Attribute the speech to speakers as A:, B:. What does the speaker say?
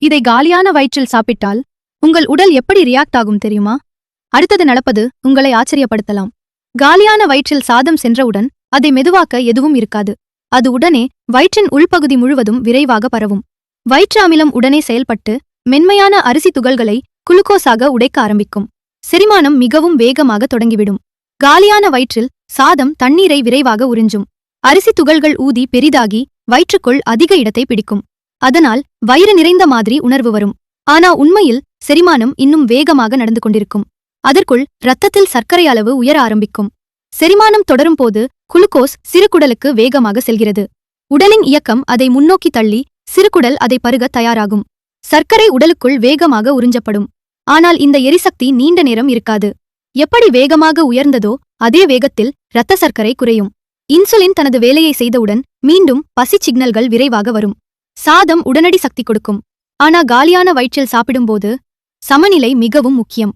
A: இதை காலியான வயிற்றில் சாப்பிட்டால் உங்கள் உடல் எப்படி ரியாக்ட் ஆகும் தெரியுமா? அடுத்தது நடப்பது உங்களை ஆச்சரியப்படுத்தலாம். காலியான வயிற்றில் சாதம் சென்றவுடன் அதை மெதுவாக்க எதுவும் இருக்காது. அது உடனே வயிற்றின் உள்பகுதி முழுவதும் விரைவாக பரவும். வயிற்று அமிலம் உடனே செயல்பட்டு மென்மையான அரிசி துகள்களை குளுக்கோஸாக உடைக்க ஆரம்பிக்கும். செரிமானம் மிகவும் வேகமாக தொடங்கிவிடும். காலியான வயிற்றில் சாதம் தண்ணீரை விரைவாக உறிஞ்சும். அரிசி துகள்கள் ஊதி பெரிதாகி வயிற்றுக்குள் அதிக இடத்தை பிடிக்கும். அதனால் வயிறு நிறைந்த மாதிரி உணர்வு வரும். ஆனா உண்மையில் செரிமானம் இன்னும் வேகமாக நடந்து கொண்டிருக்கும். அதற்குள் இரத்தத்தில் சர்க்கரை அளவு உயர ஆரம்பிக்கும். செரிமானம் தொடரும் போது குளுக்கோஸ் சிறுகுடலுக்கு வேகமாக செல்கிறது. உடலின் இயக்கம் அதை முன்னோக்கி தள்ளி சிறுகுடல் அதை பருக தயாராகும். சர்க்கரை உடலுக்குள் வேகமாக உறிஞ்சப்படும். ஆனால் இந்த எரிசக்தி நீண்ட நேரம் இருக்காது. எப்படி வேகமாக உயர்ந்ததோ அதே வேகத்தில் இரத்த சர்க்கரை குறையும். இன்சுலின் தனது வேலையை செய்தவுடன் மீண்டும் பசி சிக்னல்கள் விரைவாக வரும். சாதம் உடனடி சக்தி கொடுக்கும். ஆனா காலியான வயிற்றில் சாப்பிடும்போது சமநிலை மிகவும் முக்கியம்.